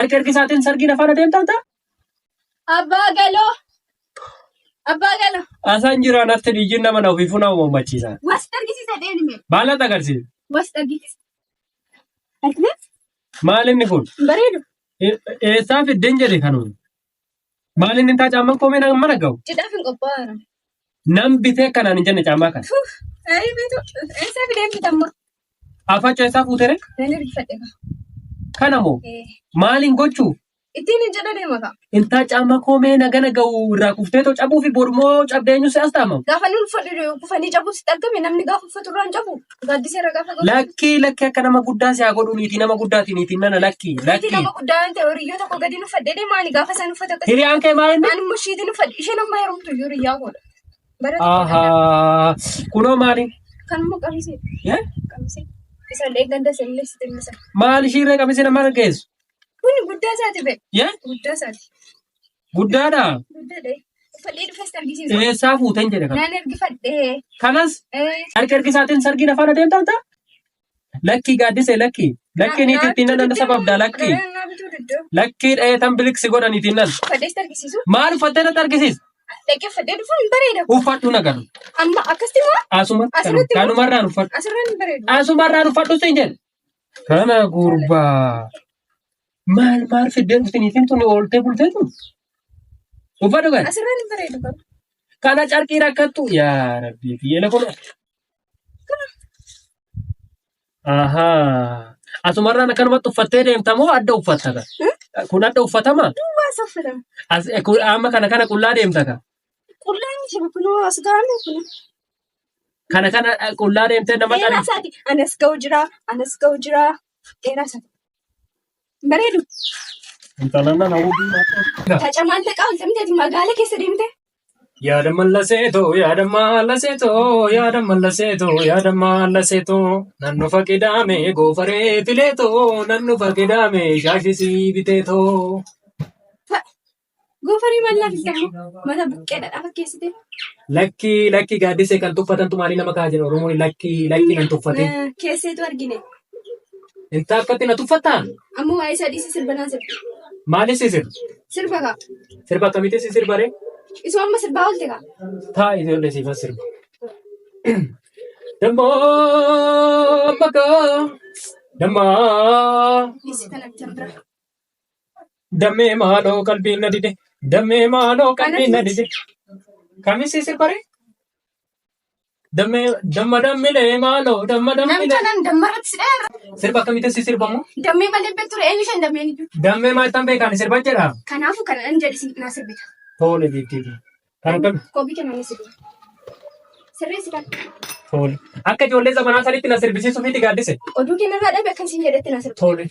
Ergi isaatiin sargiin afaan adeemtaa ta'a? Abbaa galoo. Abbaa galoo. Asaan jira natti dhiijiin nama na ofiifuu nama uummachiisa. Was argisiisa deemnime. Maal agarsiisa? Was argisiisa. Argina? Maal inni kun? Bareedu. Eessaa fiddeen jedhe kanuun? Maal inni taa caamman koomee nama mana ga'u? Cidhaaf hin qophaa'an. Nam bitee kanaan hin jenne caammaa kana. Ayi bitu. Eessaa fideen bitamma? Afaacha eessaa fuutere? Nan ergifadhe ka. Kana moo? Maaliin gochuu? Ittiin hin jedha deema ka. Intaa caammaa koomee nagana ga'u irraa kuftee too cabuu fi bormoo cabdeenyu si as taamamu. Gaafa nun uffadhu kufanii cabuu sitti argame namni gaafa uffatu irraan cabu. Gaaddiseera gaafa godhu. Lakki akka nama guddaa si haa godhu niitii nama guddaati niitiin nana lakki. Niitii nama guddaa waan ta'e horiyyoo tokko gadi uffadhee deemaani gaafa isaan uffata akkasii. Hiriyaan kee maal inni? Ani immoo shiitiin uffadhe isheen amma heerumtu iyyuu hiriyaa godha. Ahaa kunoo maali? Kan immoo qamisee. Qamisee. Isa eegganda sirrii sitti misa. Maal ishiirree qamisee nama argeessu? Kuni guddaa isaati be. Guddaa isaati. Guddaadha? Guddaadha. Uffadhee dhufes argisiisa. Eessaa fuuteen jedhe kana? Naan ergifadhee. Kanas? Ergi isaatiin sargiin afaan adeemtaa ta'a? Lakki gaaddise lakki. Lakki niitittiin nan sababdaa lakki. Lakki dheetan biliksi godhaniitiin nan. Uffadhees argisiisu. Maal uffattee natti argisiisa? Dhaqee uffadhee dhufuun bareeda. Uffadhu nagaru. Amma akkasti moo? Asuma kanumarraan uffadhu. Asirraan bareedu. Asumarraan uffadhu siin jedhe. Kana gurbaa. Maal fiddeen dhufti tuni ooltee bulteetu? Uffadhu kan? Asirraan bareedu kan. Kana carqii rakkattu. Yaa rabbii biyyeela kun. Ahaa. Asumarraan akkanumatti uffattee deemta moo adda uffatta ka? Kun adda uffatamaa? Duwwaa saffidama. Amma kana qullaa deemta ka? Qullaan ishee kunoo as gaanu kun. Kana qullaa deemtee nama dhali. Dheeraa isaati. Anas ga'u jira. Dheeraa isaati. Bareedu. Intalanna na wudu. Tacamaan ta'aa oltamteeti magaala keessa deemte. Yaada mallaseetoo nannu faqidaame goofaree fileetoo nannu faqidaame shaashisii biteetoo. Goofarii mallaa filamu mata buqqee dhadhaa keessite. Lakki gaaddisee kan tuffatantu maalii nama kaa jedhu Oromoon lakki nan tuffate. Keesseetu argine. Inta akkatti na tuffattaan? Ammoo waa'ee isaa dhiisii sirbanaa sirba. Maali si sirba? Sirba kaa. Sirba akkamitti si sirbaree? Isuma amma sirbaa oolte kaa. Taa ijoollee siifan sirba. Dammoo bakka dammaa. Dhiisii kanatti bira. Dammee maaloo qalbiin na dide. Dammee maaloo qalbiin na dide. Kamis si sirbaree? Dammilee maaloo dammilee. Namicha nan dammarratti si dheerra. Sirba akkamitti si sirbamu? Dammee malee beekture eenyu shan dammee ni jiru. Dammee maal tan beekan sirba jedha? Kanaafuu kana nan jedhi naa sirbita. Tole biiftiiti. Kan akkam? Kobii kennan ni sirba. Sirreessi kan. Tole. Akka ijoollee zamanaa sanitti na sirbisiisuuf itti gaaddise. Oduu kennarraa dhabe akkasiin jedhetti na sirba. Tole.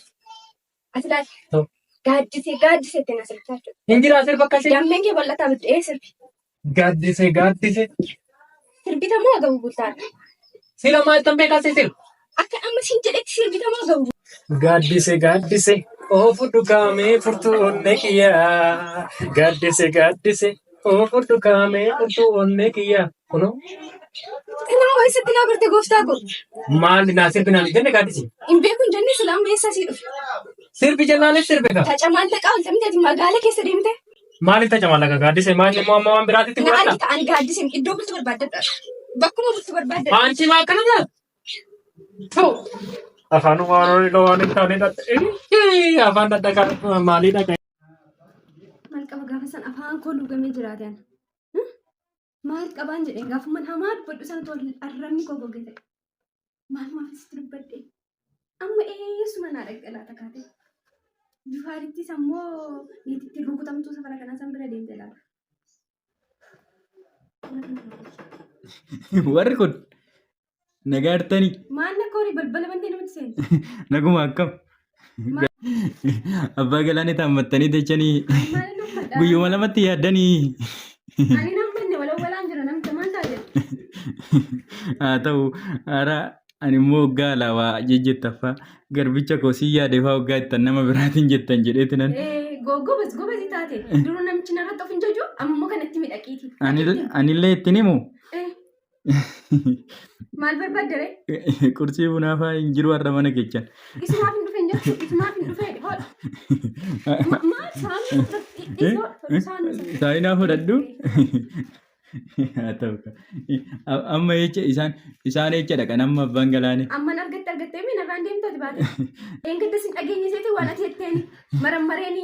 Ati laata? Gaaddise itti na sirba. Hin jiraa sirba akkasii? Dammeen kee bal'ataa biddee sirbi. Gaaddise. Sirbita moo agabu bultaadha? Sila maal tan beekaa si sirba? Akka amma siin jedhetti sirbita moo agabu? Gaaddise. Oo fudhu kaamee furtuunne kiyyaa. Gaaddise. Oo fudhu kaamee furtuunne kiyyaa. Kunoo? Nama eessatti naa barte gooftaa ko? Maali naa sirbi naan jenne gaaddise? Hin beeku hin jenne sila amma eessaa sii dhufe? Sirbi jennaanis sirbe kaa? Tacamaan ta'aa oltamteeti magaala keessa deemte? Maaliif tacamaan laga gaaddise? Maali immoo amma waan biraatitti godhata? godhata? Ta'an gaaddise iddoo bultu barbaaddadha. Bakkuma bultu barbaaddadha. Aanchi maa akkana ta'a? Afaan waan hin taane afaan dhadhaa maalii dhagaa? Maal qaba gaafa san afaan koo lugamee jiraatan? Maal qabaan jedhee gaafa hamaa dubbadhu sanatu arrabni koo gogee ta'e. Maal sitti dubbadhe? Amma eessuma naa dhagalaata kaate. Bifaarittis ammoo niititti rukutamtuu safara kanaa san bira deemte laata. Warri kun nagaa hirtanii. Maal na koori balbala bantee namatti seenu? Naguma akkam. Abbaa galaanii taammattanii dachanii guyyuma lamatti yaaddanii. Ani nan banne walaan jira namta maal ta'a jedhu. Haa ta'u haaraa ani immoo waggaa alaabaa jejjettaffaa garbicha koo si yaadee fa'aa waggaa ittan nama biraatiin jettan jedheeti nan. Gobas taate duruu namichi narratti of hin jaju ammoo kanatti midhaqiiti. Anillee ittiin himu. Maal barbaaddare? Qursii bunaa fa'aa hin jiru har'a mana keechan. Isumaaf hin dhufe hin Inni isumaaf hin dhufee hodha. Maal saamii Saayinaa fudhadhu. Haa ta'u amma jecha isaan jecha dhaqan amma abbaan galaane. Amman argattee miinarraan deemtooti baate. Eengadda sin dhageenye seetu waan ati jetteen marammareen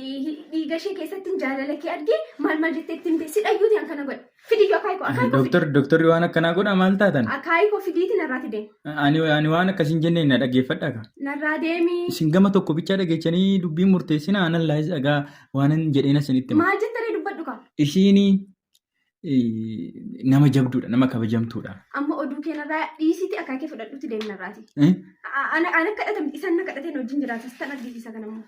dhiiga ishee keessatti jaalala kee argee maal jettee ittiin si dhayyuuti an kana godhe. Fidiyyoo akaayikoo. Doktorri waan akkanaa godha maal taatan? Akaayikoo fidiiti narraati deemu. Ani waan akkasiin jennee na dhaggeeffadha. Narraa deemi. Isin gama tokko bichaa dhageechanii dubbii murteessinaa anan laayis dhagaa waanan jedheena isinitti. Maal jettanii dubbadhu qaba? Ishiin nama jabduudha, nama kabajamtuudha. Amma oduu keenarraa dhiisiiti akaakee fudhadhuuti deemnarraati. Ana kadhatan isaan na kadhateen wajjin jiraatas tan argisiisa kanammoo.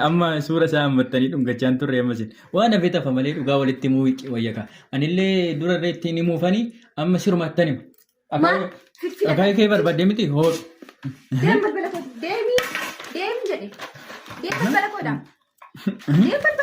Amma suura isaa hammattanii dhungachaan turre ammasin. Waan hafee tafa malee dhugaa walitti himuu wayyaka. Anillee durarree ittiin himuufanii amma sirumattan himu. Akaakee kee barbaadde miti hoo. Deem balbala koo deemi jedhe. Deem balbala koodha. Deem balbala